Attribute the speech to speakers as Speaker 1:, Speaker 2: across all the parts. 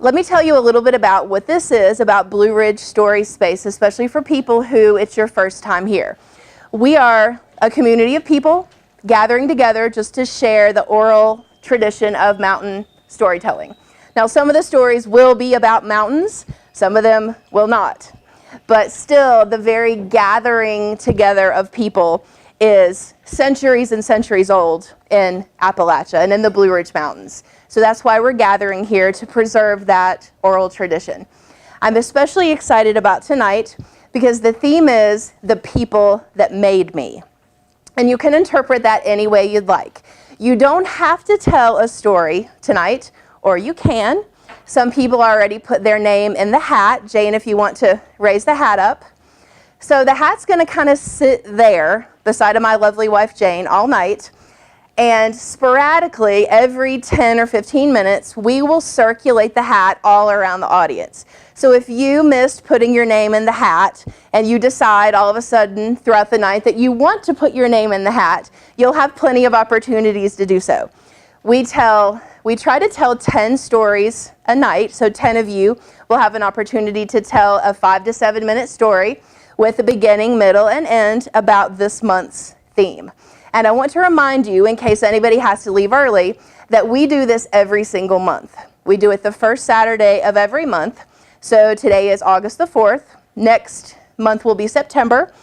Speaker 1: Let me tell you a little bit about what this is about Blue Ridge Story Space, especially for people who it's your first time here. We are a community of people gathering together just to share the oral tradition of mountain storytelling. Now, some of the stories will be about mountains, some of them will not. But still, the very gathering together of people is centuries and centuries old in Appalachia and in the Blue Ridge Mountains. So that's why we're gathering here, to preserve that oral tradition. I'm especially excited about tonight because the theme is the people that made me. And you can interpret that any way you'd like. You don't have to tell a story tonight, or you can. Some people already put their name in the hat. Jane, if you want to raise the hat up. So the hat's going to kind of sit there beside of my lovely wife Jane all night. And sporadically, every 10 or 15 minutes, we will circulate the hat all around the audience. So if you missed putting your name in the hat, and you decide all of a sudden throughout the night that you want to put your name in the hat, you'll have plenty of opportunities to do so. We try to tell 10 stories a night, so 10 of you will have an opportunity to tell a 5 to 7 minute story with a beginning, middle, and end about this month's theme. And I want to remind you, in case anybody has to leave early, that we do this every single month. We do it the first Saturday of every month. So today is August the 4th. Next month will be September.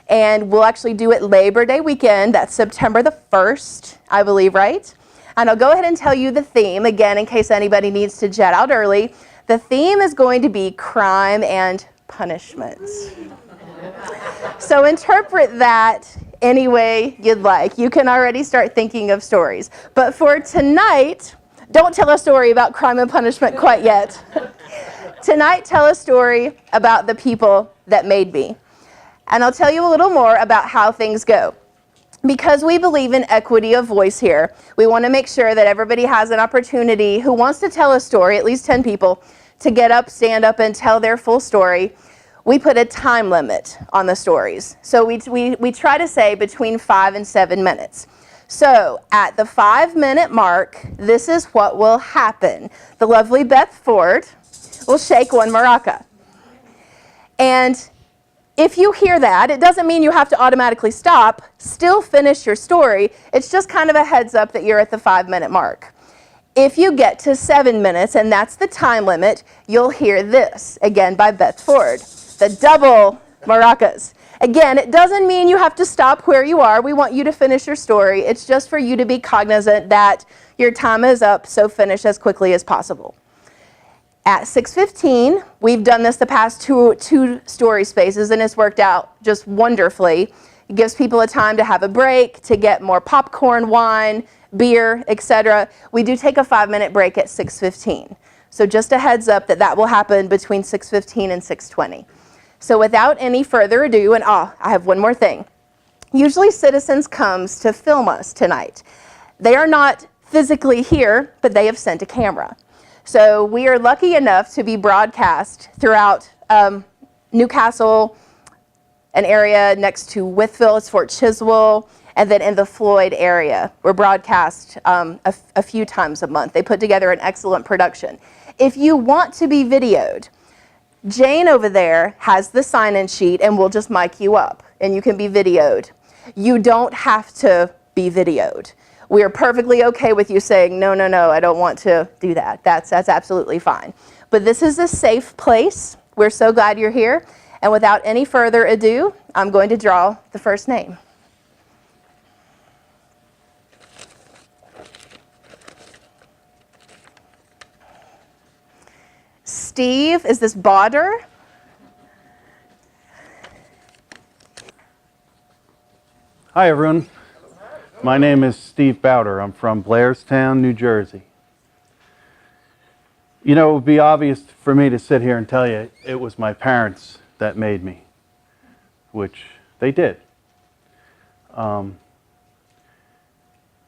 Speaker 1: And we'll actually do it Labor Day weekend. That's September the 1st, I believe, right? And I'll go ahead and tell you the theme, again, in case anybody needs to jet out early. The theme is going to be crime and punishments. So interpret that any way you'd like. You can already start thinking of stories. But for tonight, don't tell a story about crime and punishment quite yet. Tonight, tell a story about the people that made me. And I'll tell you a little more about how things go. Because we believe in equity of voice here, we want to make sure that everybody has an opportunity who wants to tell a story, at least 10 people, to get up, stand up, and tell their full story. We put a time limit on the stories. So we try to say between 5 and 7 minutes. So at the 5-minute mark, this is what will happen. The lovely Beth Ford will shake one maraca. And if you hear that, it doesn't mean you have to automatically stop. Still finish your story. It's just kind of a heads up that you're at the 5-minute mark. If you get to 7 minutes, and that's the time limit, you'll hear this, again by Beth Ford. The double maracas. Again, it doesn't mean you have to stop where you are. We want you to finish your story. It's just for you to be cognizant that your time is up, so finish as quickly as possible. At 6:15, we've done this the past two story spaces, and it's worked out just wonderfully. It gives people a time to have a break, to get more popcorn, wine, beer, etc. We do take a 5-minute break at 6:15. So just a heads up that that will happen between 6:15 and 6:20. So without any further ado, and I have one more thing. Usually Citizens comes to film us tonight. They are not physically here, but they have sent a camera. So we are lucky enough to be broadcast throughout Newcastle, an area next to Wytheville, it's Fort Chiswell, and then in the Floyd area. We're broadcast a few times a month. They put together an excellent production. If you want to be videoed, Jane over there has the sign-in sheet, and we'll just mic you up, and you can be videoed. You don't have to be videoed. We are perfectly okay with you saying, no, I don't want to do that. That's absolutely fine. But this is a safe place. We're so glad you're here. And without any further ado, I'm going to draw the first name. Steve, is this Bauder?
Speaker 2: Hi, everyone. My name is Steve Bauder. I'm from Blairstown, New Jersey. You know, it would be obvious for me to sit here and tell you it was my parents that made me, which they did. A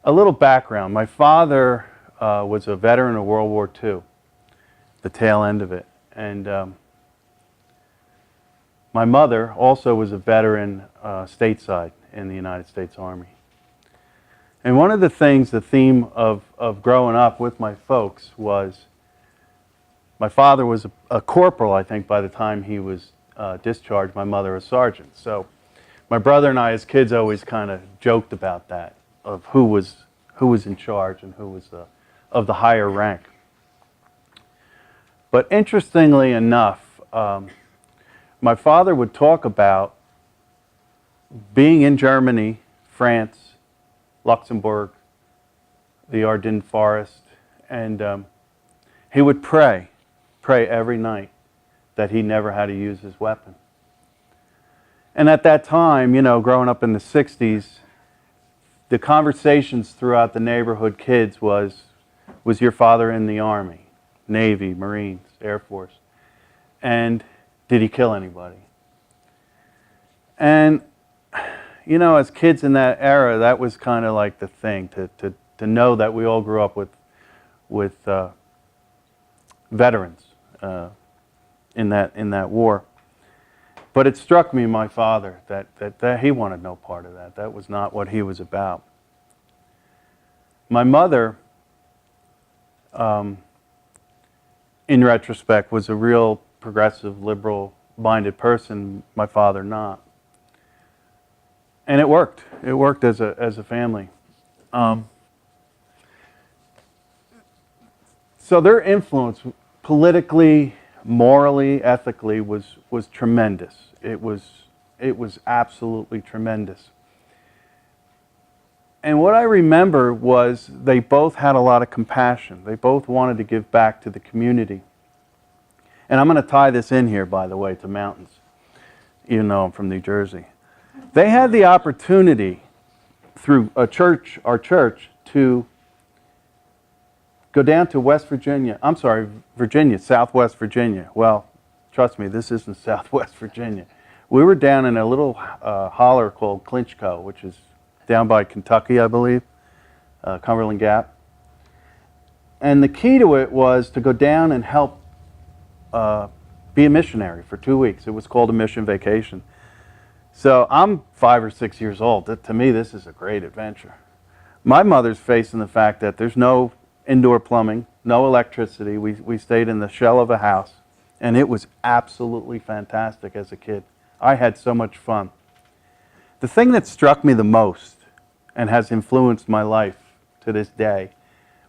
Speaker 2: little background. My father was a veteran of World War II, the tail end of it. And my mother also was a veteran stateside in the United States Army. And one of the things, the theme of growing up with my folks was My father was a corporal, I think, by the time he was discharged. My mother a sergeant. So my brother and I, as kids, always kind of joked about that, of who was in charge and who was of the higher rank. But interestingly enough, my father would talk about being in Germany, France, Luxembourg, the Ardennes Forest, and he would pray every night that he never had to use his weapon. And at that time, you know, growing up in the 60s, the conversations throughout the neighborhood kids was your father in the Army, Navy, Marines, Air Force? And did he kill anybody? And, you know, as kids in that era, that was kind of like the thing, to know that we all grew up with veterans in that war. But it struck me, my father, that he wanted no part of that. That was not what he was about. My mother, in retrospect, was a real progressive, liberal-minded person. My father not. And it worked. It worked as a family. So their influence, politically, morally, ethically, was tremendous. It was absolutely tremendous. And what I remember was they both had a lot of compassion. They both wanted to give back to the community. And I'm going to tie this in here, by the way, to mountains, even though I'm from New Jersey. They had the opportunity through our church, to go down to West Virginia. I'm sorry, Virginia, Southwest Virginia. Well, trust me, this isn't Southwest Virginia. We were down in a little holler called Clinchco, which is down by Kentucky, I believe, Cumberland Gap. And the key to it was to go down and help be a missionary for 2 weeks. It was called a mission vacation. So I'm 5 or 6 years old. To me, this is a great adventure. My mother's facing the fact that there's no indoor plumbing, no electricity. We stayed in the shell of a house, and it was absolutely fantastic as a kid. I had so much fun. The thing that struck me the most and has influenced my life to this day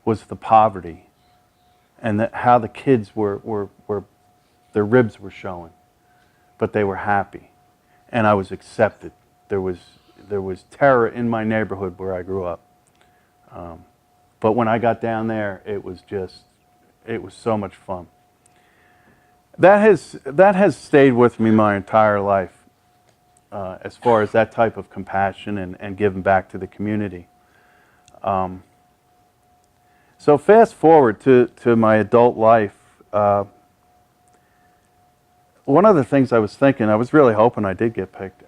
Speaker 2: was the poverty, and how the kids were their ribs were showing, but they were happy, and I was accepted. There was terror in my neighborhood where I grew up, but when I got down there, it was so much fun. That has stayed with me my entire life, as far as that type of compassion and giving back to the community. So fast forward to my adult life. One of the things I was thinking, I was really hoping I did get picked.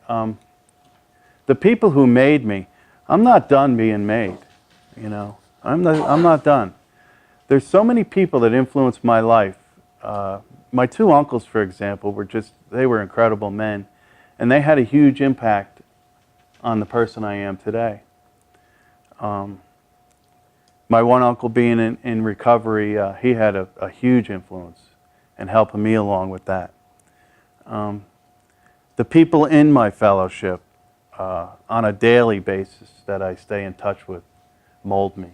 Speaker 2: The people who made me, I'm not done being made. You know, I'm not done. There's so many people that influenced my life. My two uncles, for example, they were incredible men, and they had a huge impact on the person I am today. My one uncle being in recovery, he had a huge influence in helping me along with that. The people in my fellowship on a daily basis that I stay in touch with mold me.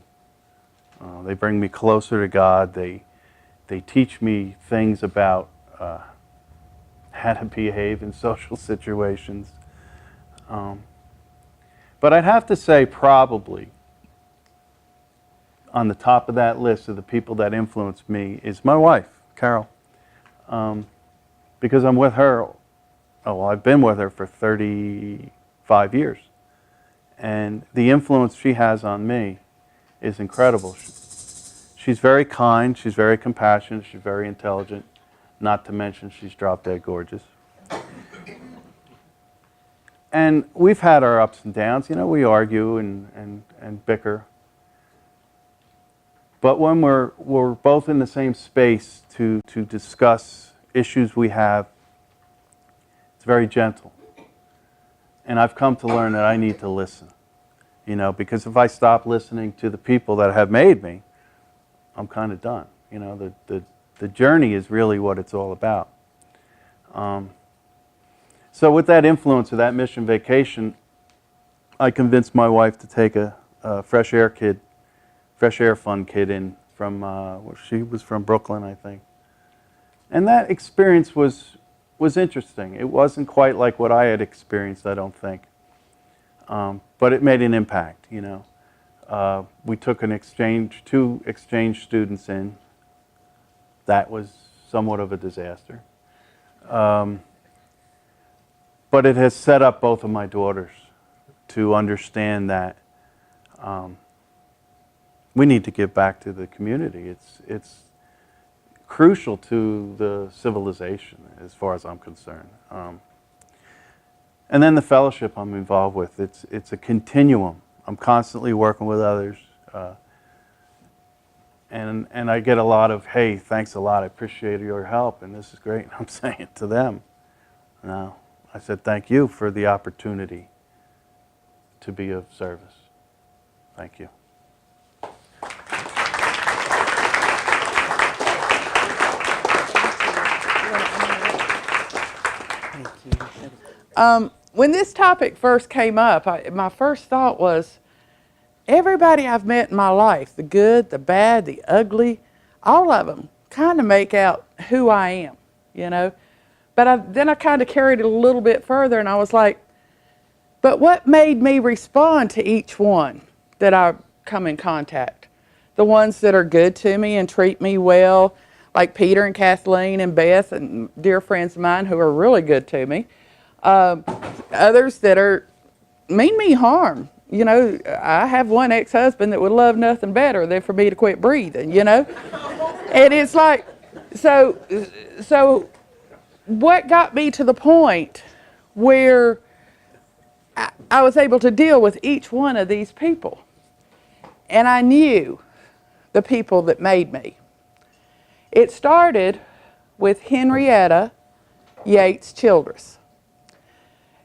Speaker 2: They bring me closer to God. They teach me things about how to behave in social situations. But I'd have to say probably on the top of that list of the people that influenced me is my wife, Carol. Because I'm with her, I've been with her for 35 years. And the influence she has on me is incredible. She's very kind, she's very compassionate, she's very intelligent, not to mention she's drop-dead gorgeous. And we've had our ups and downs, you know, we argue and bicker. But when we're both in the same space to discuss issues we have, it's very gentle. And I've come to learn that I need to listen, you know, because if I stop listening to the people that have made me, I'm kind of done. You know, The journey is really what it's all about. So with that influence of that mission vacation, I convinced my wife to take a fresh air fund kid in from, she was from Brooklyn, I think. And that experience was interesting. It wasn't quite like what I had experienced, I don't think. But it made an impact, you know. We took two exchange students in. That was somewhat of a disaster. But it has set up both of my daughters to understand that we need to give back to the community. It's crucial to the civilization, as far as I'm concerned. And then the fellowship I'm involved with, it's a continuum. I'm constantly working with others. And I get a lot of, hey, thanks a lot, I appreciate your help, and this is great. And I'm saying it to them. No, I said, thank you for the opportunity to be of service. Thank you.
Speaker 3: When this topic first came up, my first thought was, everybody I've met in my life, the good, the bad, the ugly, all of them kind of make out who I am, you know. But then I kind of carried it a little bit further, and I was like, but what made me respond to each one that I come in contact? The ones that are good to me and treat me well, like Peter and Kathleen and Beth and dear friends of mine who are really good to me. Others that are mean me harm. You know, I have one ex-husband that would love nothing better than for me to quit breathing, you know. And it's like, so what got me to the point where I was able to deal with each one of these people. And I knew the people that made me. It started with Henrietta Yates Childress.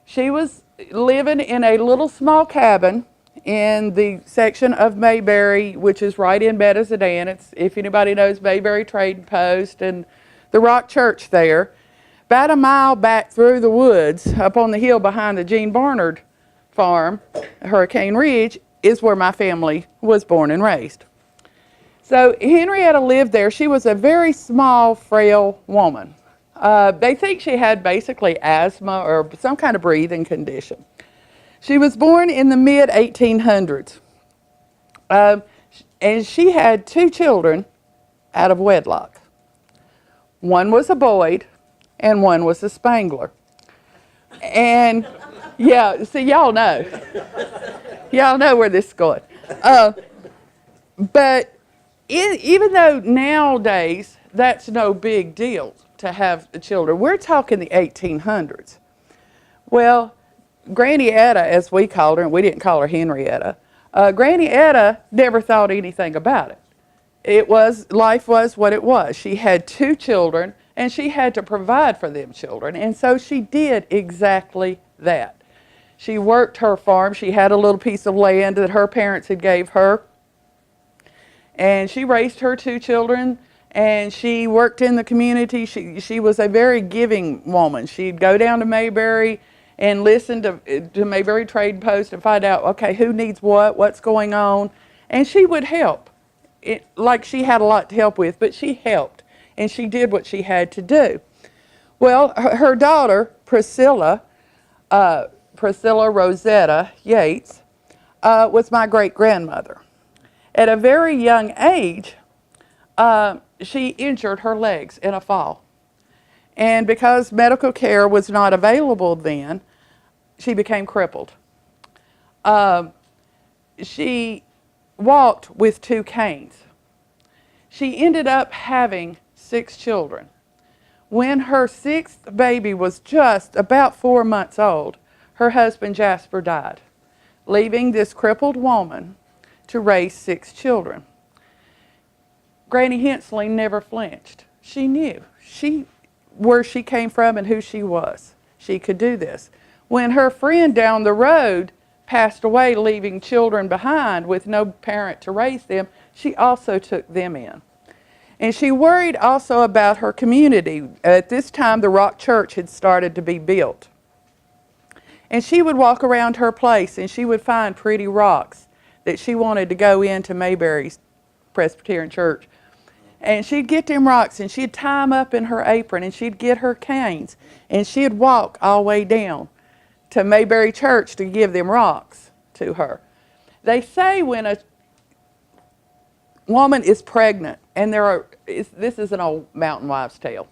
Speaker 3: She was living in a little small cabin in the section of Mayberry, which is right in Bethesda. It's, if anybody knows Mayberry Trading Post and the Rock Church there, about a mile back through the woods, up on the hill behind the Gene Barnard farm, Hurricane Ridge, is where my family was born and raised. So Henrietta lived there. She was a very small, frail woman. They think she had basically asthma or some kind of breathing condition. She was born in the mid-1800s. And she had 2 children out of wedlock. One was a Boyd and one was a Spangler. And yeah, see, y'all know. Y'all know where this is going. But even though nowadays that's no big deal to have the children, we're talking the 1800s. Well, Granny Etta, as we called her, and we didn't call her Henrietta, Granny Etta never thought anything about it. Life was what it was. She had 2 children, and she had to provide for them children, and so she did exactly that. She worked her farm. She had a little piece of land that her parents had gave her, and she raised her 2 children, and she worked in the community. She was a very giving woman. She'd go down to Mayberry and listen to Mayberry Trading Post and find out, okay, who needs what's going on, and she would help. Like she had a lot to help with, but she helped, and she did what she had to do. Well, her daughter, Priscilla Rosetta Yates, was my great-grandmother. At a very young age, she injured her legs in a fall. And because medical care was not available then, she became crippled. She walked with 2 canes. She ended up having 6 children. When her 6th baby was just about 4 months old, her husband Jasper died, leaving this crippled woman to raise 6 children. Granny Hensley never flinched. She knew where she came from and who she was. She could do this. When her friend down the road passed away, leaving children behind with no parent to raise them, she also took them in. And she worried also about her community. At this time, the Rock Church had started to be built. And she would walk around her place and she would find pretty rocks that she wanted to go into Mayberry's Presbyterian Church. And she'd get them rocks and she'd tie them up in her apron and she'd get her canes and she'd walk all the way down to Mayberry Church to give them rocks to her. They say when a woman is pregnant, and this is an old mountain wife's tale,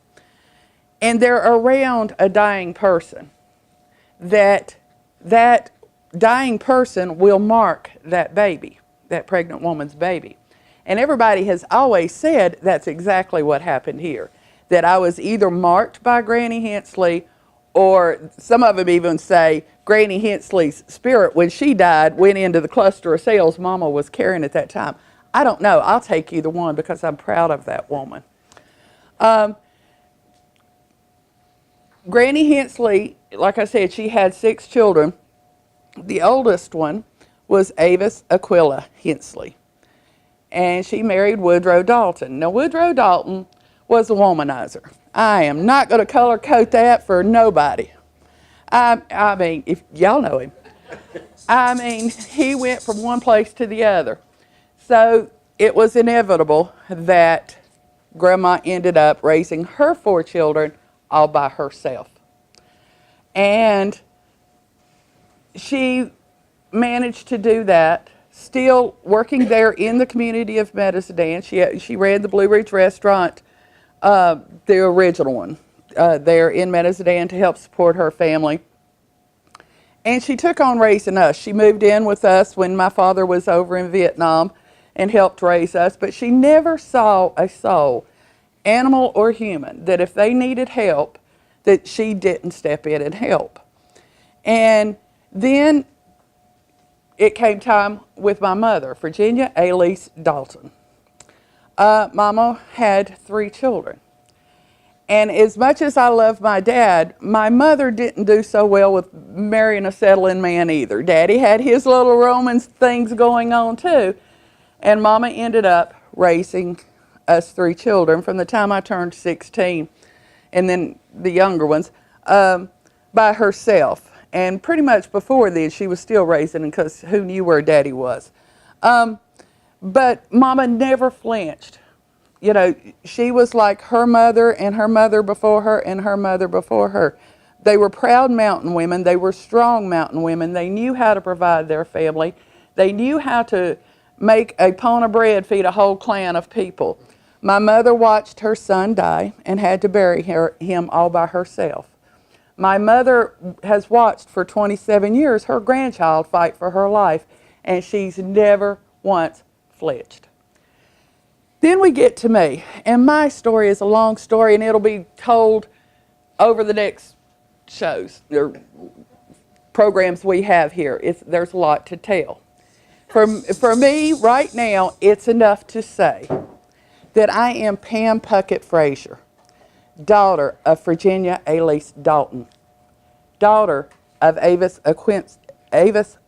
Speaker 3: and they're around a dying person, that dying person will mark that baby, that pregnant woman's baby. And everybody has always said that's exactly what happened here, that I was either marked by Granny Hensley, or some of them even say Granny Hensley's spirit, when she died, went into the cluster of cells Mama was carrying at that time. I don't know. I'll take either one because I'm proud of that woman. Granny Hensley, like I said, she had 6 children. The oldest one was Avis Aquila Hensley, and she married Woodrow Dalton. Now, Woodrow Dalton was a womanizer. I am not going to color code that for nobody. I mean, if y'all know him. I mean, he went from one place to the other. So it was inevitable that Grandma ended up raising her 4 children all by herself. And she managed to do that, still working there in the community of Medicine. She ran the Blue Ridge restaurant, the original one, there in Medicine to help support her family. And she took on raising us. She moved in with us when my father was over in Vietnam and helped raise us, but she never saw a soul, animal or human, that if they needed help, that she didn't step in and help. And then it came time with my mother, Virginia Elise Dalton. Mama had 3 children. And as much as I love my dad, my mother didn't do so well with marrying a settling man either. Daddy had his little Roman things going on too. And Mama ended up raising us 3 children from the time I turned 16, and then the younger ones, by herself. And pretty much before then, she was still raising them because who knew where Daddy was. But Mama never flinched. You know, she was like her mother and her mother before her and her mother before her. They were proud mountain women. They were strong mountain women. They knew how to provide their family. They knew how to make a pone of bread feed a whole clan of people. My mother watched her son die and had to bury him all by herself. My mother has watched for 27 years her grandchild fight for her life, and she's never once flinched. Then we get to me, and my story is a long story, and it'll be told over the next shows or programs we have here. There's a lot to tell. For me, right now, it's enough to say that I am Pam Frazier, daughter of Virginia Elise Dalton, daughter of Avis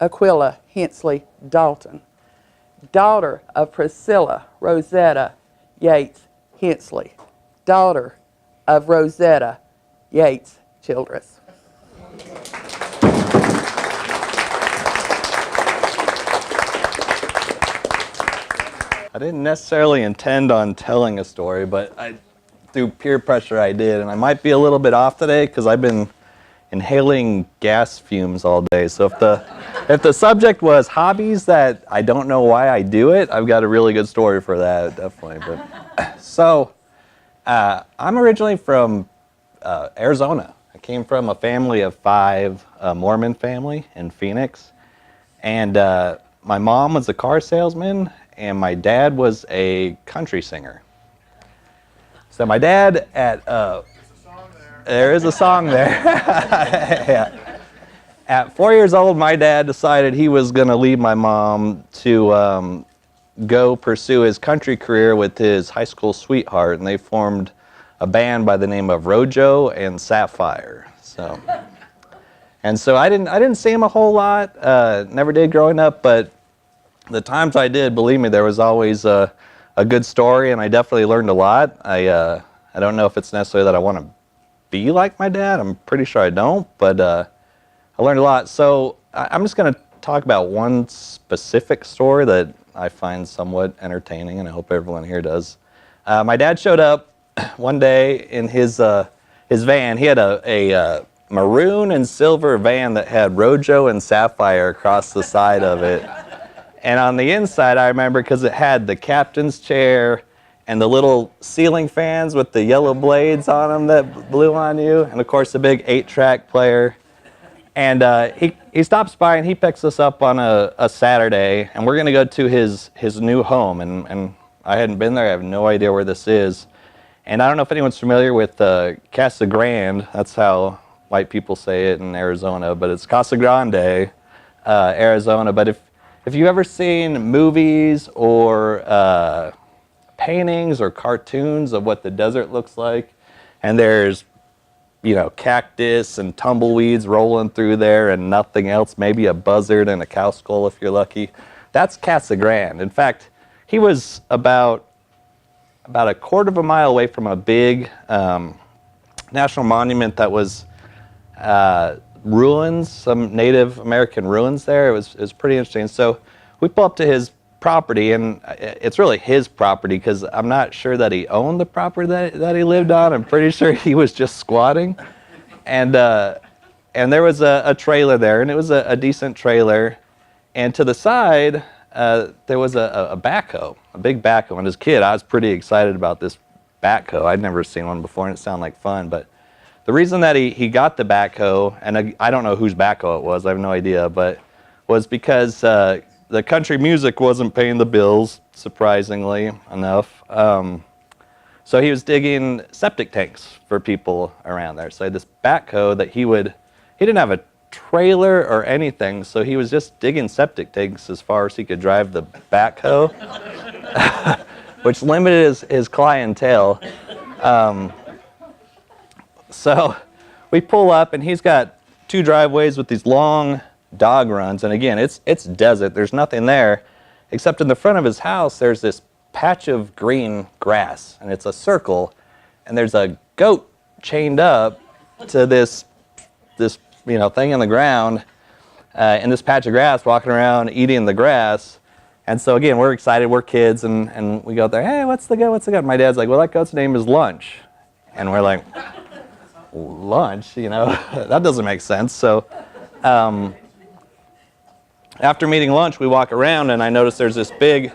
Speaker 3: Aquila Hensley Dalton, daughter of Priscilla Rosetta Yates Hensley, daughter of Rosetta Yates Childress.
Speaker 4: I didn't necessarily intend on telling a story, but through peer pressure I did, and I might be a little bit off today because I've been inhaling gas fumes all day. So if the subject was hobbies that I don't know why I do it, I've got a really good story for that, definitely. But so I'm originally from Arizona. I came from a family of 5, a Mormon family in Phoenix, and my mom was a car salesman, and my dad was a country singer. So my dad there is a song there. Yeah. At 4 years old, my dad decided he was going to leave my mom to go pursue his country career with his high school sweetheart, and they formed a band by the name of Rojo and Sapphire. So I didn't see him a whole lot. Never did growing up, but the times I did, believe me, there was always a a good story, and I definitely learned a lot. I don't know if it's necessarily that I want to be like my dad. I'm pretty sure I don't, but I learned a lot. So I'm just going to talk about one specific story that I find somewhat entertaining, and I hope everyone here does. My dad showed up one day in his van. He had a maroon and silver van that had Rojo and Sapphire across the side of it. And on the inside, I remember, because it had the captain's chair and the little ceiling fans with the yellow blades on them that blew on you, and of course the big 8-track player. And he stops by and he picks us up on a Saturday, and we're going to go to his new home. And I hadn't been there. I have no idea where this is. And I don't know if anyone's familiar with Casa Grande. That's how white people say it in Arizona, but it's Casa Grande, Arizona. But if you've ever seen movies or paintings or cartoons of what the desert looks like, and there's, you know, cactus and tumbleweeds rolling through there and nothing else, maybe a buzzard and a cow skull if you're lucky, that's Casa Grande. In fact, he was about a quarter of a mile away from a big national monument that was ruins, some Native American ruins there. It was pretty interesting. So we pull up to his property, and it's really his property because I'm not sure that he owned the property that he lived on. I'm pretty sure he was just squatting. And there was a trailer there, and it was a decent trailer. And to the side, there was a backhoe, a big backhoe. And as a kid, I was pretty excited about this backhoe. I'd never seen one before, and it sounded like fun. But the reason that he got the backhoe, and I don't know whose backhoe it was, I have no idea, but was because the country music wasn't paying the bills, surprisingly enough. So he was digging septic tanks for people around there. So he had this backhoe that he didn't have a trailer or anything, so he was just digging septic tanks as far as he could drive the backhoe, which limited his clientele. So we pull up, and he's got 2 driveways with these long dog runs, and again, it's desert. There's nothing there, except in the front of his house, there's this patch of green grass, and it's a circle, and there's a goat chained up to this thing in the ground, in this patch of grass, walking around eating the grass. And so again, we're excited. We're kids, and we go there. Hey, what's the goat? What's the goat? My dad's like, well, that goat's name is Lunch, and we're like, Lunch? That doesn't make sense. So. After meeting Lunch, we walk around, and I notice there's this big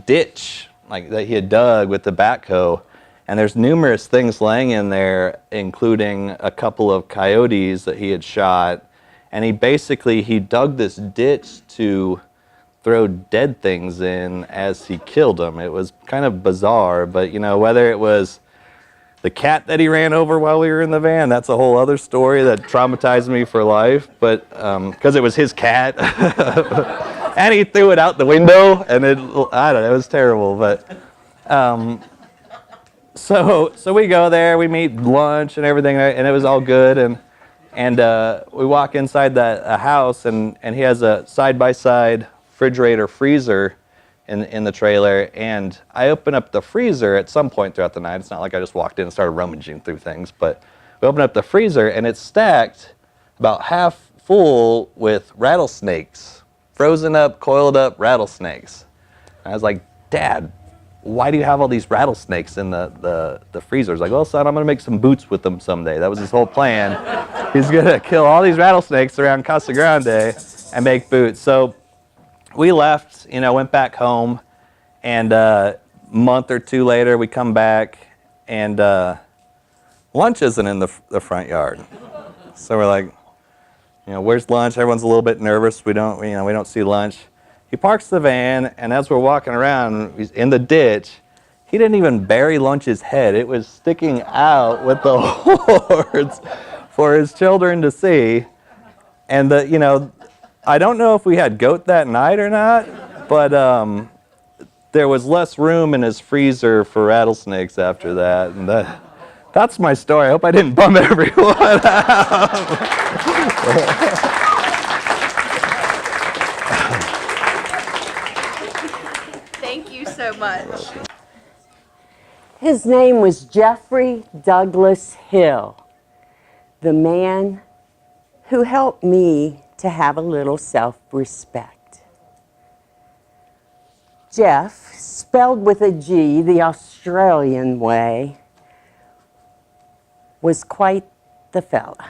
Speaker 4: ditch like that he had dug with the backhoe, and there's numerous things laying in there, including a couple of coyotes that he had shot. And he dug this ditch to throw dead things in as he killed them. It was kind of bizarre, but whether it was the cat that he ran over while we were in the van, that's a whole other story that traumatized me for life, but because it was his cat. And he threw it out the window, and I don't know, it was terrible. But so we go there, we meet Lunch and everything, and it was all good. And we walk inside the house, and he has a side-by-side refrigerator freezer in the trailer, and I open up the freezer at some point throughout the night. It's not like I just walked in and started rummaging through things, but we open up the freezer, and it's stacked about half full with rattlesnakes, frozen up, coiled up rattlesnakes. And I was like, Dad, why do you have all these rattlesnakes in the freezer? He's like, well, son, I'm going to make some boots with them someday. That was his whole plan. He's going to kill all these rattlesnakes around Casa Grande and make boots. So we left, went back home, and a month or 2 later, we come back, and Lunch isn't in the front yard. So we're like, where's Lunch? Everyone's a little bit nervous. We don't see Lunch. He parks the van, and as we're walking around, he's in the ditch. He didn't even bury Lunch's head. It was sticking out with the horns for his children to see. And I don't know if we had goat that night or not, but there was less room in his freezer for rattlesnakes after that. And that's my story. I hope I didn't bum everyone out.
Speaker 1: Thank you so much.
Speaker 5: His name was Jeffrey Douglas Hill, the man who helped me to have a little self-respect. Jeff, spelled with a G the Australian way, was quite the fella.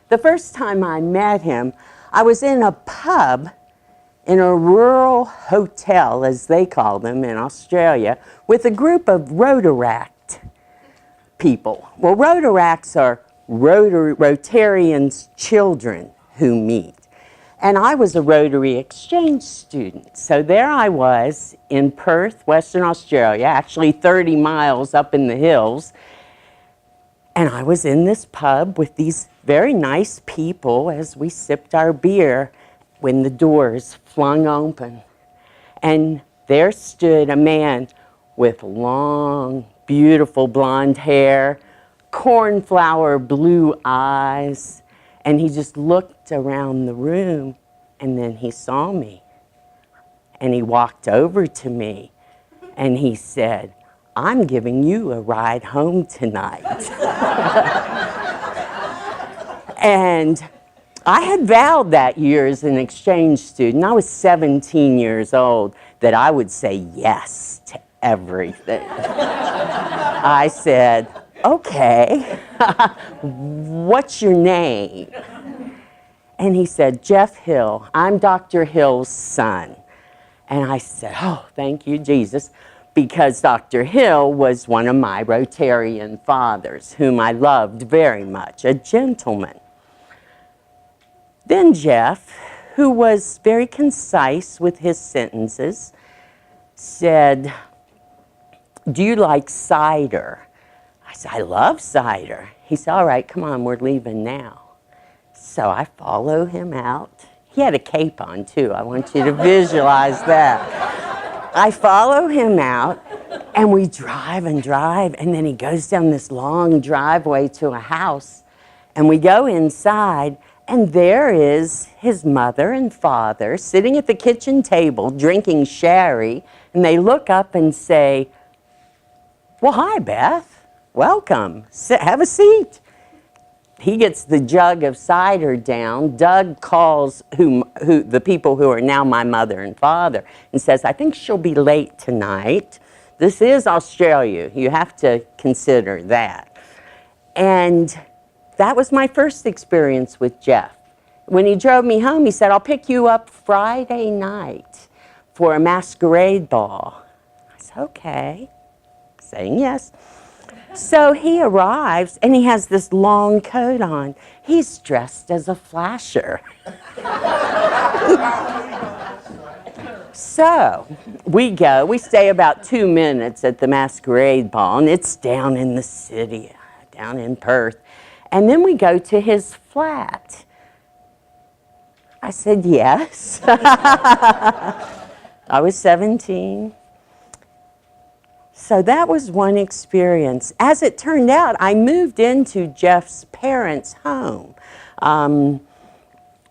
Speaker 5: The first time I met him, I was in a pub in a rural hotel, as they call them in Australia, with a group of Rotaract people. Well, Rotaracts are Rotarians' children who meet. And I was a Rotary exchange student. So there I was in Perth, Western Australia, actually 30 miles up in the hills. And I was in this pub with these very nice people as we sipped our beer when the doors flung open. And there stood a man with long, beautiful blonde hair, cornflower blue eyes, and he just looked around the room, and then he saw me. And he walked over to me, and he said, "I'm giving you a ride home tonight." And I had vowed that year as an exchange student, I was 17 years old, that I would say yes to everything. I said, "Okay, what's your name?" And he said, "Jeff Hill. I'm Dr. Hill's son." And I said, "Oh, thank you, Jesus," because Dr. Hill was one of my Rotarian fathers, whom I loved very much, a gentleman. Then Jeff, who was very concise with his sentences, said, "Do you like cider?" I said, "I love cider." He said, "All right, come on, we're leaving now." So I follow him out. He had a cape on too. I want you to visualize that. I follow him out, and we drive and drive, and then he goes down this long driveway to a house, and we go inside, and there is his mother and father sitting at the kitchen table drinking sherry, and they look up and say, "Well, hi, Beth. Welcome. Have a seat." He gets the jug of cider down. Doug calls the people who are now my mother and father and says, "I think she'll be late tonight. This is Australia. You have to consider that." And that was my first experience with Jeff. When he drove me home, he said, "I'll pick you up Friday night for a masquerade ball." I said, "Okay," saying yes. So he arrives, and he has this long coat on. He's dressed as a flasher. So we stay about 2 minutes at the masquerade ball, and it's down in the city, down in Perth. And then we go to his flat. I said, yes. I was 17. So that was one experience. As it turned out, I moved into Jeff's parents' home.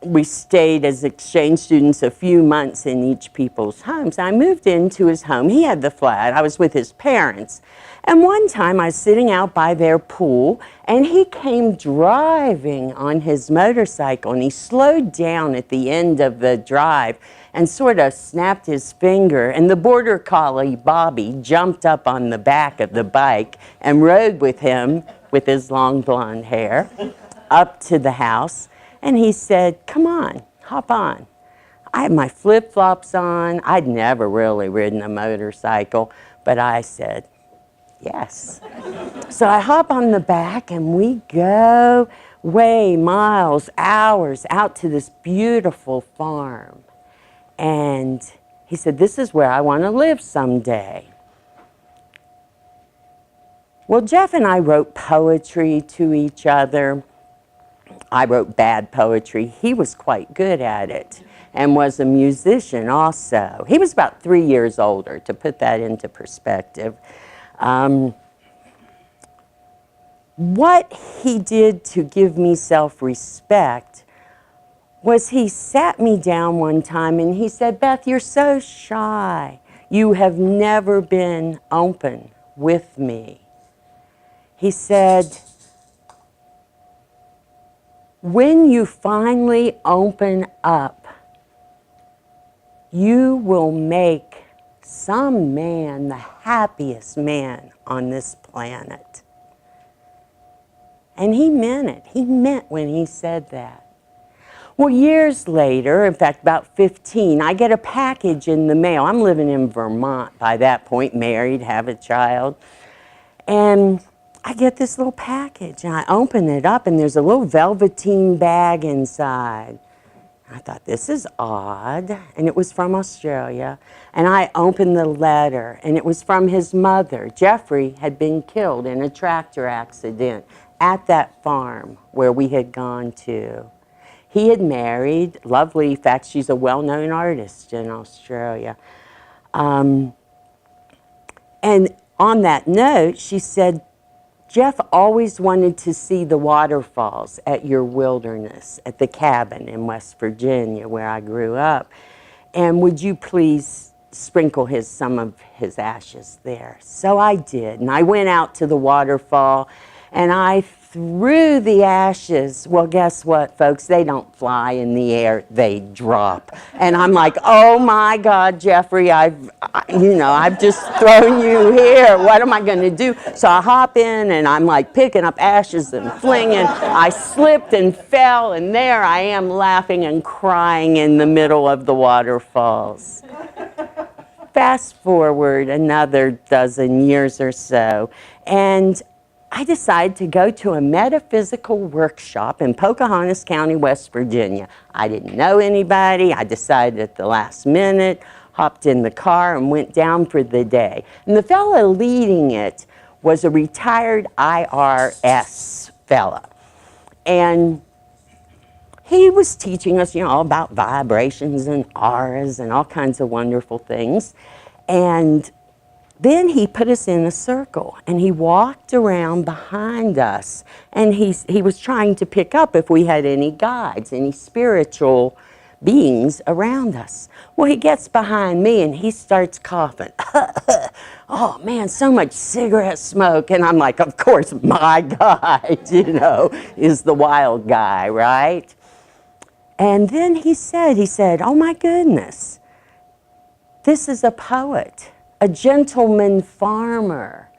Speaker 5: We stayed as exchange students a few months in each people's homes. I moved into his home. He had the flat. I was with his parents. And one time I was sitting out by their pool, and he came driving on his motorcycle, and he slowed down at the end of the drive and sort of snapped his finger, and the border collie, Bobby, jumped up on the back of the bike and rode with him, with his long blonde hair, up to the house. And he said, "Come on, hop on." I had my flip-flops on. I'd never really ridden a motorcycle, but I said, yes. So I hop on the back, and we go way miles, hours, out to this beautiful farm. And he said, "This is where I want to live someday." Well, Jeff and I wrote poetry to each other. I wrote bad poetry. He was quite good at it and was a musician also. He was about 3 years older, to put that into perspective. What he did to give me self-respect was he sat me down one time and he said, "Beth, you're so shy. You have never been open with me. He said, when you finally open up, you will make some man the happiest man on this planet. And he meant it. He meant when he said that. Well, years later, in fact, about 15, I get a package in the mail. I'm living in Vermont by that point, married, have a child. And I get this little package, and I open it up, and there's a little velveteen bag inside. I thought, this is odd, and it was from Australia. And I opened the letter, and it was from his mother. Jeffrey had been killed in a tractor accident at that farm where we had gone to. He had married, lovely, in fact, she's a well-known artist in Australia. And on that note, she said, Jeff always wanted to see the waterfalls at your wilderness, at the cabin in West Virginia where I grew up. And would you please sprinkle some of his ashes there? So I did. And I went out to the waterfall and I threw the ashes. Well, guess what, folks? They don't fly in the air, they drop. And I'm like, oh my God, Jeffrey, I've just thrown you here. What am I going to do? So I hop in and I'm like picking up ashes and flinging. I slipped and fell, and there I am laughing and crying in the middle of the waterfalls. Fast forward another dozen years or so, and I decided to go to a metaphysical workshop in Pocahontas County, West Virginia. I didn't know anybody. I decided at the last minute, hopped in the car and went down for the day. And the fellow leading it was a retired IRS fella. And he was teaching us, all about vibrations and auras and all kinds of wonderful things. And then he put us in a circle, and he walked around behind us, and he was trying to pick up if we had any guides, any spiritual beings around us. Well, he gets behind me, and he starts coughing. Oh, man, so much cigarette smoke. And I'm like, of course, my guide, is the wild guy, right? And then he said, oh, my goodness, this is a poet. A gentleman farmer.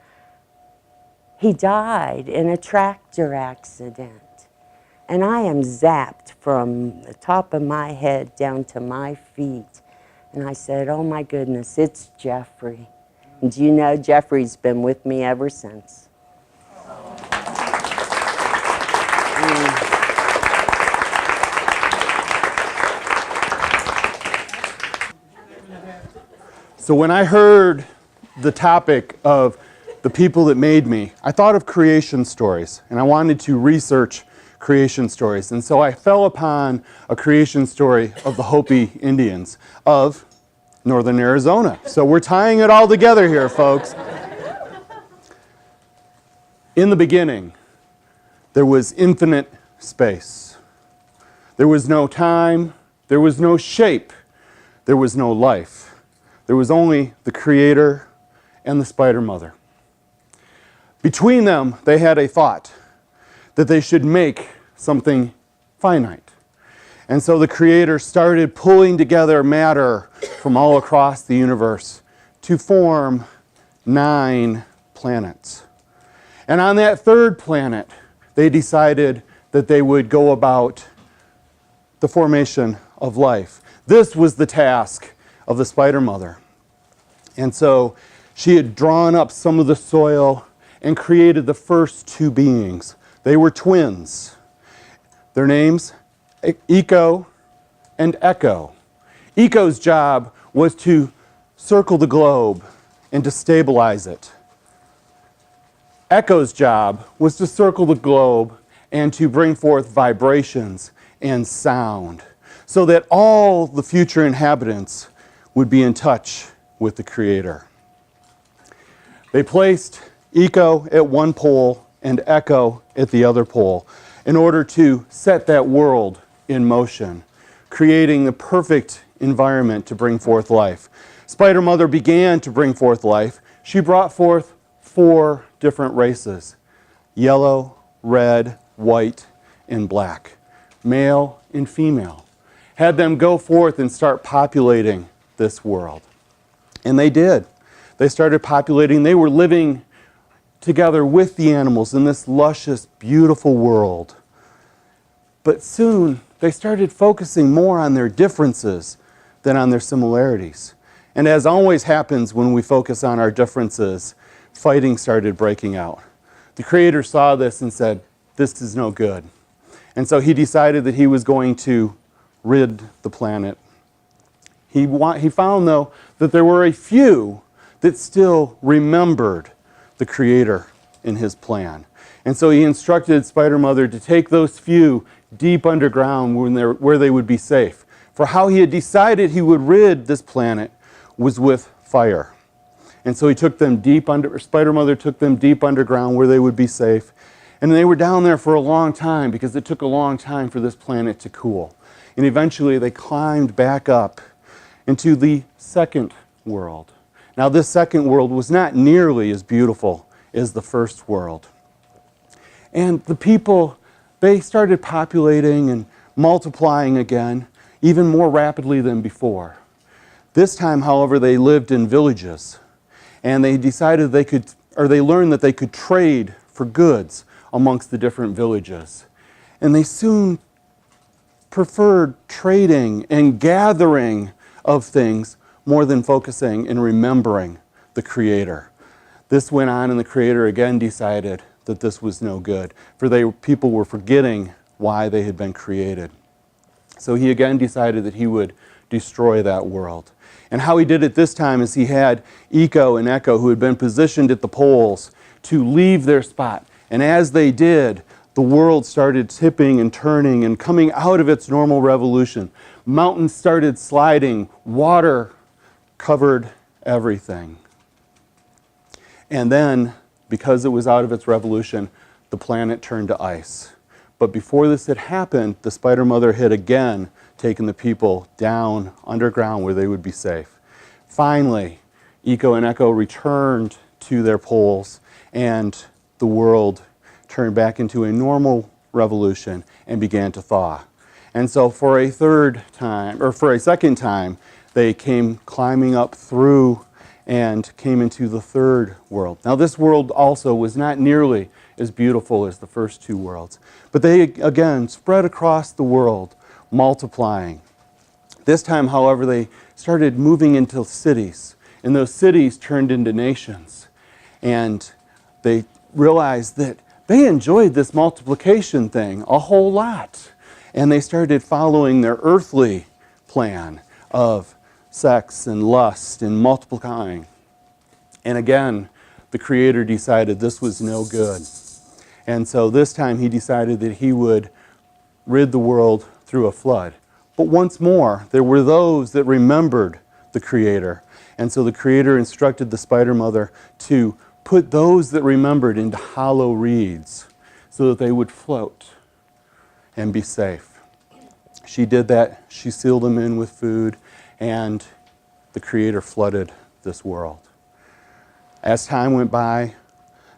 Speaker 5: He died in a tractor accident. And I am zapped from the top of my head down to my feet. And I said, oh my goodness, it's Jeffrey. And do you know, Jeffrey's been with me ever since.
Speaker 2: So when I heard the topic of the people that made me, I thought of creation stories, and I wanted to research creation stories. And so I fell upon a creation story of the Hopi Indians of northern Arizona. So we're tying it all together here, folks. In the beginning, there was infinite space. There was no time, there was no shape, there was no life. There was only the Creator and the Spider Mother. Between them, they had a thought that they should make something finite. And so the Creator started pulling together matter from all across the universe to form 9 planets. And on that third planet, they decided that they would go about the formation of life. This was the task of the Spider Mother. And so she had drawn up some of the soil and created the first 2 beings. They were twins. Their names, Eco and Echo. Eco's job was to circle the globe and to stabilize it. Echo's job was to circle the globe and to bring forth vibrations and sound so that all the future inhabitants would be in touch with the Creator. They placed Eco at one pole and Echo at the other pole in order to set that world in motion, creating the perfect environment to bring forth life. Spider Mother began to bring forth life, she brought forth 4 different races: yellow, red, white, and black, male and female. Had them go forth and start populating this world. And they did. They started populating. They were living together with the animals in this luscious, beautiful world. But soon, they started focusing more on their differences than on their similarities. And as always happens when we focus on our differences, fighting started breaking out. The Creator saw this and said, this is no good. And so he decided that he was going to rid the planet. He found, though, that there were a few that still remembered the Creator in his plan. And so he instructed Spider Mother to take those few deep underground where they would be safe. For how he had decided he would rid this planet was with fire. And so he took them Spider Mother took them deep underground where they would be safe. And they were down there for a long time because it took a long time for this planet to cool. And eventually they climbed back up into the second world. Now this second world was not nearly as beautiful as the first world. And the people, they started populating and multiplying again, even more rapidly than before. This time, however, they lived in villages. And they decided they learned that they could trade for goods amongst the different villages. And they soon preferred trading and gathering of things more than focusing and remembering the Creator. This went on, and the Creator again decided that this was no good, for people were forgetting why they had been created. So he again decided that he would destroy that world. And how he did it this time is he had Echo and Echo, who had been positioned at the poles, to leave their spot. And as they did, the world started tipping and turning and coming out of its normal revolution. Mountains started sliding, water covered everything. And then, because it was out of its revolution, the planet turned to ice. But before this had happened, the Spider Mother had again taken the people down underground where they would be safe. Finally, Echo and Echo returned to their poles, and the world turned back into a normal revolution and began to thaw. And so for a second time, they came climbing up through and came into the third world. Now this world also was not nearly as beautiful as the first 2 worlds, but they again spread across the world, multiplying. This time, however, they started moving into cities, and those cities turned into nations. And they realized that they enjoyed this multiplication thing a whole lot. And they started following their earthly plan of sex and lust and multiplying. And again, the Creator decided this was no good. And so this time he decided that he would rid the world through a flood. But once more, there were those that remembered the Creator. And so the Creator instructed the Spider Mother to put those that remembered into hollow reeds so that they would float and be safe. She did that. She sealed them in with food, and the Creator flooded this world. As time went by,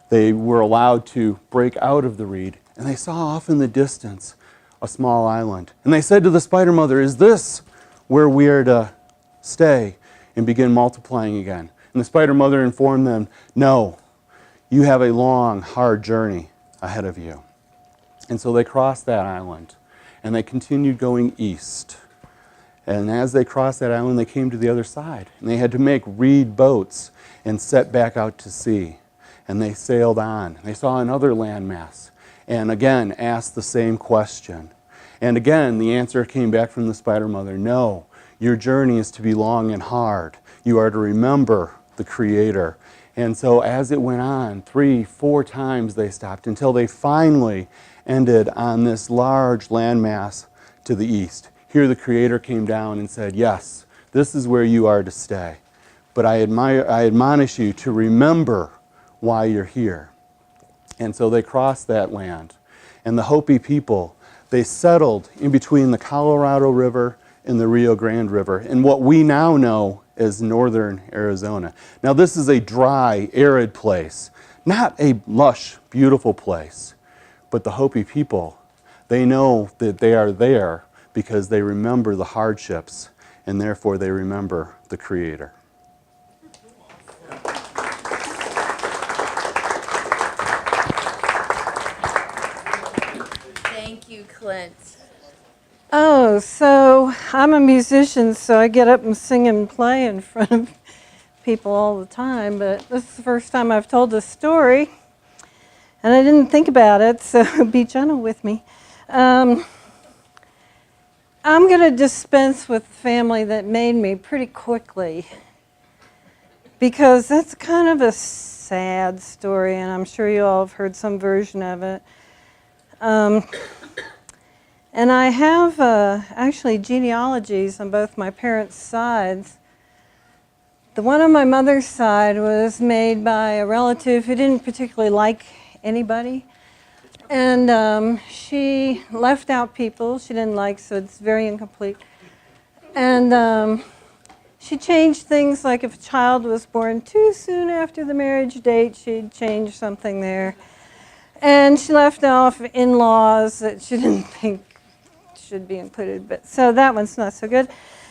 Speaker 2: they were allowed to break out of the reed, and they saw off in the distance a small island. And they said to the Spider Mother, "Is this where we are to stay and begin multiplying again?" And the Spider Mother informed them, "No, you have a long, hard journey ahead of you." And so they crossed that island, and they continued going east. And as they crossed that island, they came to the other side, and they had to make reed boats and set back out to sea. And they sailed on. They saw another landmass, and again asked the same question. And again, the answer came back from the Spider Mother, "No, your journey is to be long and hard. You are to remember the Creator." And so as it went on, 3, 4 times they stopped until they finally ended on this large landmass to the east. Here the Creator came down and said, "Yes, this is where you are to stay. But I admonish you to remember why you're here." And so they crossed that land. And the Hopi people, they settled in between the Colorado River and the Rio Grande River, in what we now know as northern Arizona. Now this is a dry, arid place, not a lush, beautiful place, but the Hopi people, they know that they are there because they remember the hardships, and therefore they remember the Creator.
Speaker 1: Thank you, Clint.
Speaker 6: Oh, so I'm a musician, so I get up and sing and play in front of people all the time, but this is the first time I've told this story, and I didn't think about it, so be gentle with me. I'm going to dispense with the family that made me pretty quickly, because that's kind of a sad story, and I'm sure you all have heard some version of it. And I have actually genealogies on both my parents' sides. The one on my mother's side was made by a relative who didn't particularly like anybody. And she left out people she didn't like, so it's very incomplete. And she changed things, like if a child was born too soon after the marriage date, she'd change something there. And she left off in-laws that she didn't think should be included, but so that one's not so good.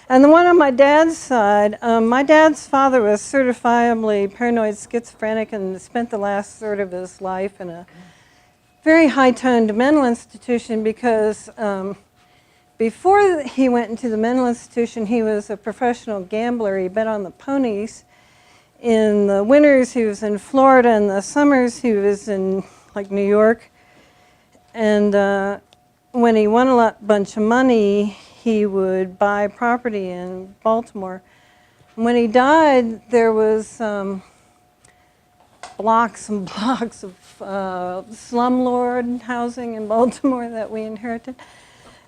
Speaker 6: And the one on my dad's side, my dad's father was certifiably paranoid schizophrenic and spent the last third of his life in a very high-toned mental institution because before he went into the mental institution, he was a professional gambler. He bet on the ponies. In the winters, he was in Florida. In the summers, he was in like New York. And when he won a bunch of money, he would buy property in Baltimore. And when he died, there was blocks and blocks of slumlord housing in Baltimore that we inherited.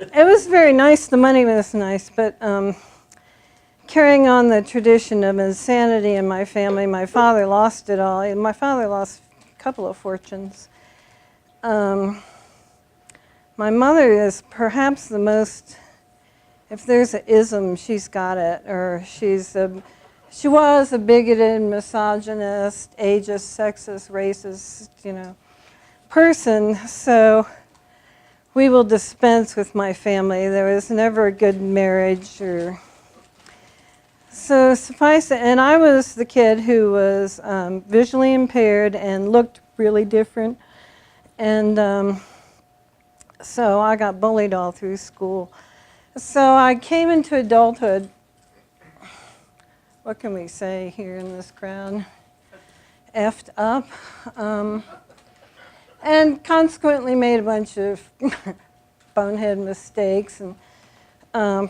Speaker 6: It was very nice. The money was nice, but carrying on the tradition of insanity in my family, my father lost it all. And my father lost a couple of fortunes. My mother is perhaps the most, if there's an ism, she's got it. Or she was a bigoted, misogynist, ageist, sexist, racist, person. So we will dispense with my family. There was never a good marriage, or so suffice it. And I was the kid who was visually impaired and looked really different, and so I got bullied all through school. So I came into adulthood, what can we say here in this crowd? Effed up. And consequently made a bunch of bonehead mistakes and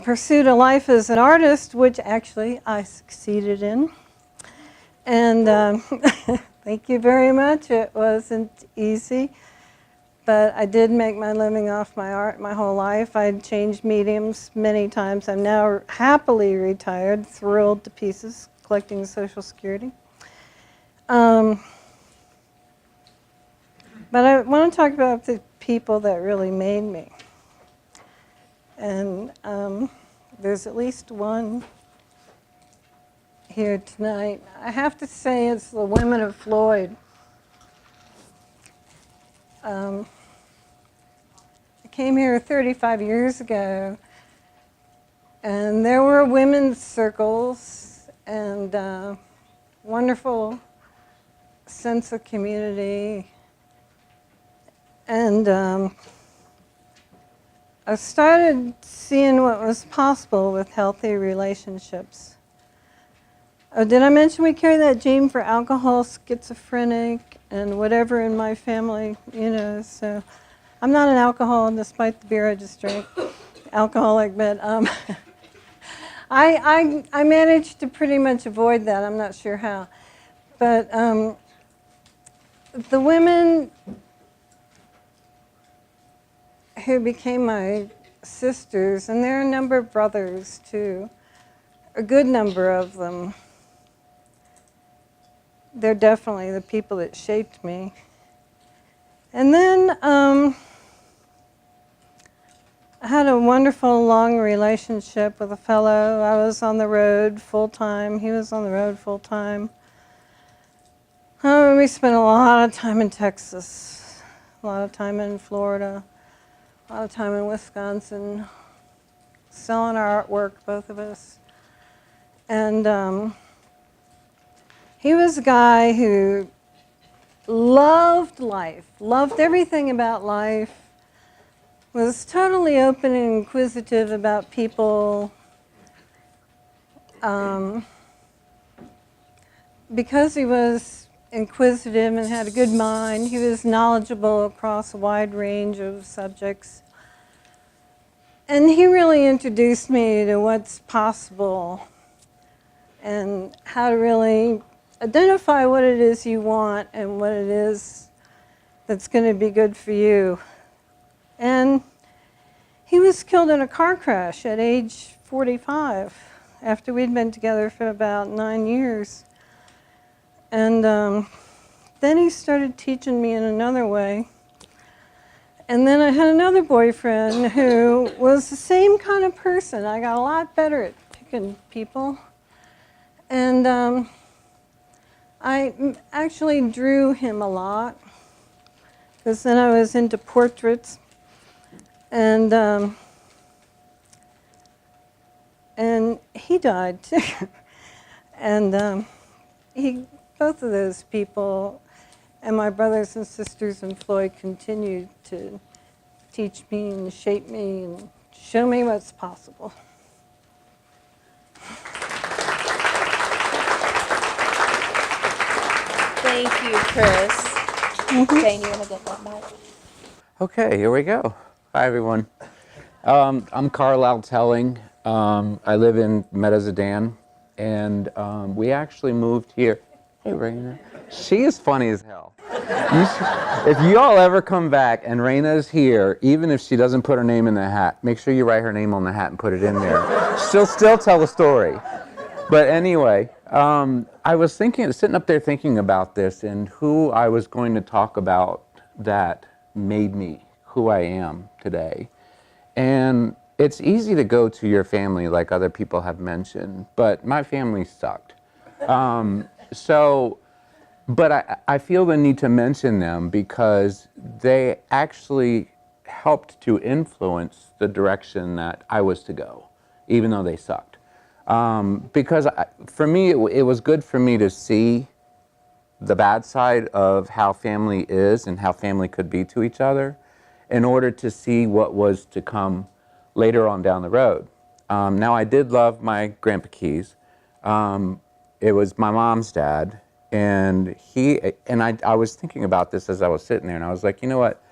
Speaker 6: pursued a life as an artist, which actually I succeeded in. And thank you very much. It wasn't easy. But I did make my living off my art my whole life. I'd changed mediums many times. I'm now happily retired, thrilled to pieces, collecting Social Security. But I want to talk about the people that really made me. And there's at least one here tonight. I have to say it's the women of Floyd. I came here 35 years ago, and there were women's circles and wonderful sense of community. And I started seeing what was possible with healthy relationships. Oh, did I mention we carry that gene for alcohol, schizophrenic, and whatever in my family, so I'm not an alcoholic despite the beer I just drank, alcoholic, but I managed to pretty much avoid that. I'm not sure how. But the women who became my sisters, and there are a number of brothers too, a good number of them, they're definitely the people that shaped me. And then I had a wonderful long relationship with a fellow. I was on the road full time. He was on the road full time. We spent a lot of time in Texas, a lot of time in Florida, a lot of time in Wisconsin, selling our artwork, both of us. And he was a guy who loved life, loved everything about life, was totally open and inquisitive about people. Because he was inquisitive and had a good mind, he was knowledgeable across a wide range of subjects. And he really introduced me to what's possible and how to really identify what it is you want and what it is that's going to be good for you. And he was killed in a car crash at age 45 after we'd been together for about 9 years. And then he started teaching me in another way. And then I had another boyfriend who was the same kind of person. I got a lot better at picking people. And I actually drew him a lot, because then I was into portraits. And he died too. And both of those people and my brothers and sisters and Floyd continued to teach me and shape me and show me what's possible.
Speaker 1: Thank you, Chris. Jane, you want to get that mic?
Speaker 7: Okay, here we go. Hi, everyone. I'm Carlyle Telling. I live in Meadows-Adan, and we actually moved here. Hey, Raina. She is funny as hell. If you all ever come back and Raina's here, even if she doesn't put her name in the hat, make sure you write her name on the hat and put it in there. She'll still tell the story. But anyway, I was sitting up there thinking about this and who I was going to talk about that made me who I am today. And it's easy to go to your family like other people have mentioned, but my family sucked. But I feel the need to mention them because they actually helped to influence the direction that I was to go, even though they sucked. Because for me, it was good for me to see the bad side of how family is and how family could be to each other in order to see what was to come later on down the road. Now, I did love my Grandpa Keys. It was my mom's dad, and I was thinking about this as I was sitting there, and I was like, you know what?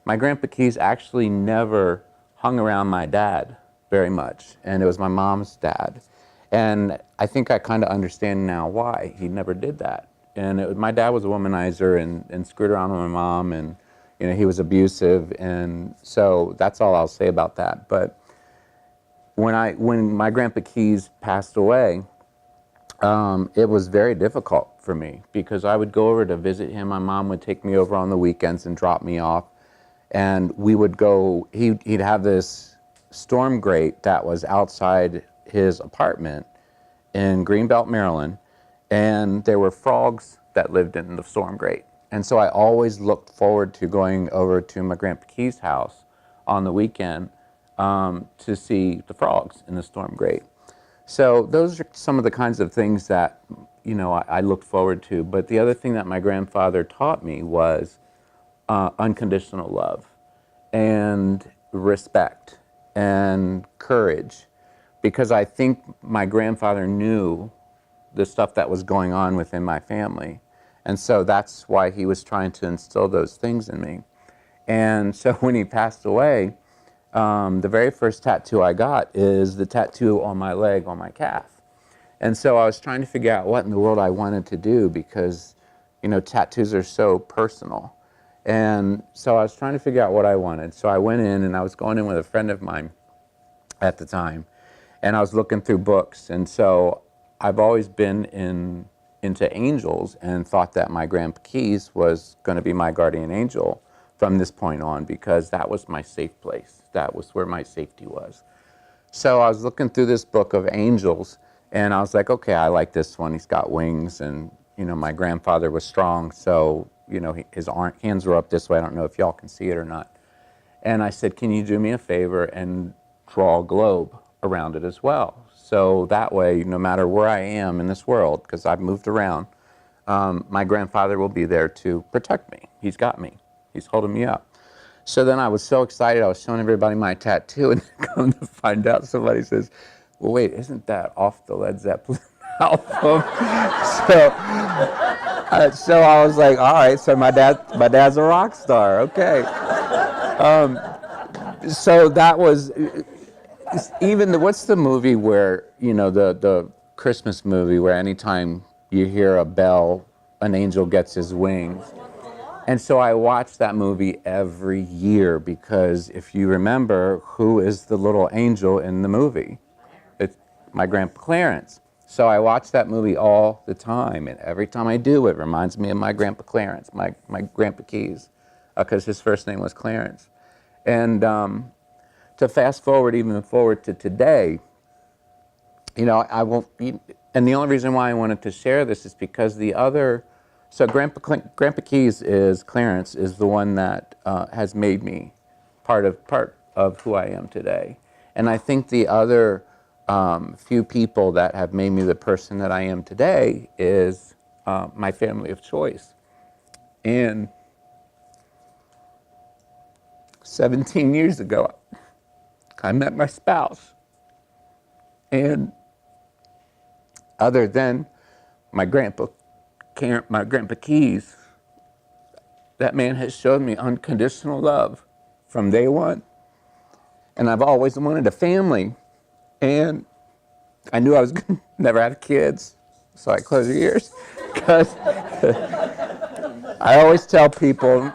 Speaker 7: My Grandpa Keys actually never hung around my dad very much, and it was my mom's dad. And I think I kind of understand now why he never did that. And my dad was a womanizer and screwed around with my mom, and he was abusive, and so that's all I'll say about that. But when my Grandpa Keys passed away, it was very difficult for me because I would go over to visit him. My mom would take me over on the weekends and drop me off, and we would go. He'd have this storm grate that was outside his apartment in Greenbelt, Maryland, and there were frogs that lived in the storm grate. And so I always looked forward to going over to my Grandpa Keys' house on the weekend to see the frogs in the storm grate. So those are some of the kinds of things that I looked forward to. But the other thing that my grandfather taught me was unconditional love and respect and courage, because I think my grandfather knew the stuff that was going on within my family. And so that's why he was trying to instill those things in me. And so when he passed away, the very first tattoo I got is the tattoo on my leg, on my calf. And so I was trying to figure out what in the world I wanted to do because, tattoos are so personal. And so I was trying to figure out what I wanted. So I went in, and I was going in with a friend of mine at the time, and I was looking through books. And so I've always been into angels and thought that my Grandpa Keys was going to be my guardian angel from this point on, because that was my safe place. That was where my safety was. So I was looking through this book of angels, and I was like, okay, I like this one. He's got wings, and my grandfather was strong, so his hands were up this way. I don't know if y'all can see it or not. And I said, can you do me a favor and draw a globe around it as well? So that way, no matter where I am in this world, because I've moved around, my grandfather will be there to protect me. He's got me. He's holding me up. So then I was so excited, I was showing everybody my tattoo, and come to find out, somebody says, well, wait, isn't that off the Led Zeppelin album? So I was like, all right, so my dad's a rock star, okay. So that was, even what's the movie where, the Christmas movie where anytime you hear a bell, an angel gets his wings. And so I watch that movie every year, because if you remember, who is the little angel in the movie? It's my Grandpa Clarence. So I watch that movie all the time, and every time I do, it reminds me of my Grandpa Clarence, my Grandpa Keys, because his first name was Clarence. And to fast forward, even forward to today, I won't be, and the only reason why I wanted to share this is because so Grandpa Keys Clarence is the one that has made me part of who I am today. And I think the other few people that have made me the person that I am today is my family of choice. And 17 years ago, I met my spouse. And other than my Grandpa Keys, that man has showed me unconditional love from day one. And I've always wanted a family. And I knew I was going to never have kids, so I closed your ears. Because I always tell people,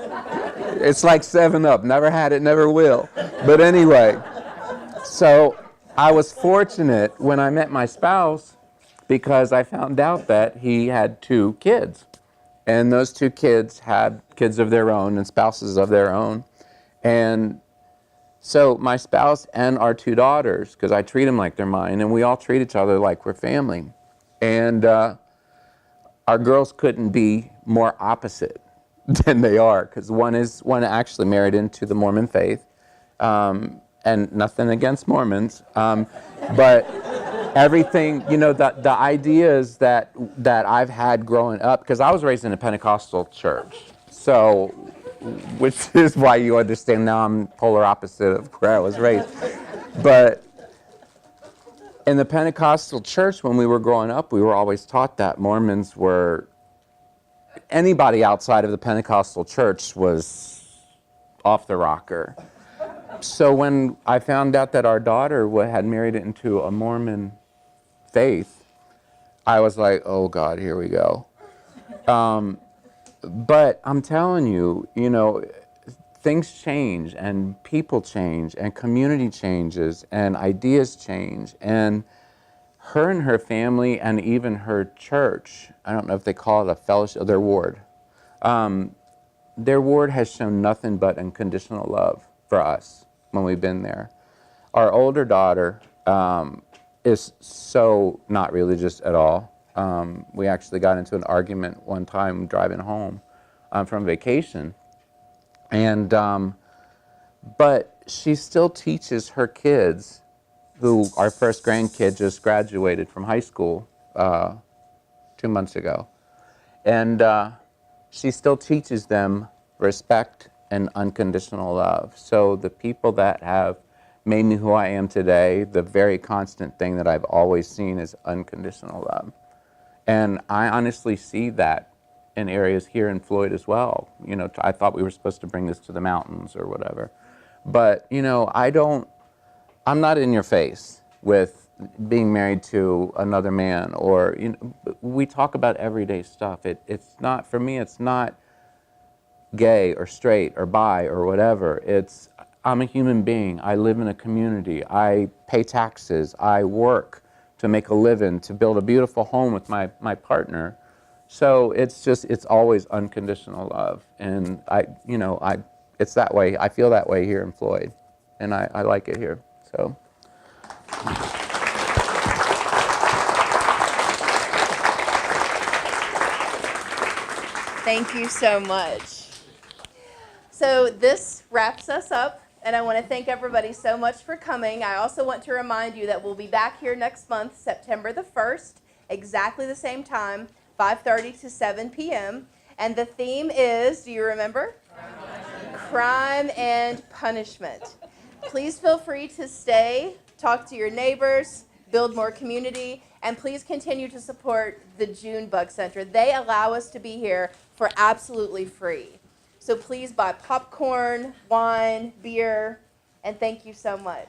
Speaker 7: it's like 7-Up, never had it, never will. But anyway, so I was fortunate when I met my spouse, because I found out that he had 2 kids. And those 2 kids had kids of their own and spouses of their own. And so my spouse and our 2 daughters, because I treat them like they're mine, and we all treat each other like we're family. And our girls couldn't be more opposite than they are, because one actually married into the Mormon faith, and nothing against Mormons, but everything, the ideas that I've had growing up, because I was raised in a Pentecostal church, so, which is why you understand now I'm polar opposite of where I was raised. But in the Pentecostal church, when we were growing up, we were always taught that Mormons were, anybody outside of the Pentecostal church was off the rocker. So when I found out that our daughter had married into a Mormon faith, I was like, oh God, here we go. But I'm telling you, things change, and people change, and community changes, and ideas change. And her and her family, and even her church, I don't know if they call it a fellowship, their ward has shown nothing but unconditional love for us when we've been there. Our older daughter is so not religious at all. We actually got into an argument one time driving home from vacation, and but she still teaches her kids, who our first grandkid just graduated from high school 2 months ago, and she still teaches them respect and unconditional love. So the people that have made me who I am today, the very constant thing that I've always seen is unconditional love. And I honestly see that in areas here in Floyd as well. I thought we were supposed to bring this to the mountains or whatever. But, I'm not in your face with being married to another man, or, we talk about everyday stuff. It's not, for me, it's not gay or straight or bi or whatever. I'm a human being. I live in a community. I pay taxes. I work to make a living, to build a beautiful home with my partner. So it's always unconditional love. And I it's that way. I feel that way here in Floyd, and I like it here. So.
Speaker 1: Thank you so much. So this wraps us up, and I want to thank everybody so much for coming. I also want to remind you that we'll be back here next month, September the 1st, exactly the same time, 5:30 to 7 p.m. And the theme is, do you remember? Crime and punishment. Please feel free to stay, talk to your neighbors, build more community, and please continue to support the June Bug Center. They allow us to be here for absolutely free. So please buy popcorn, wine, beer, and thank you so much.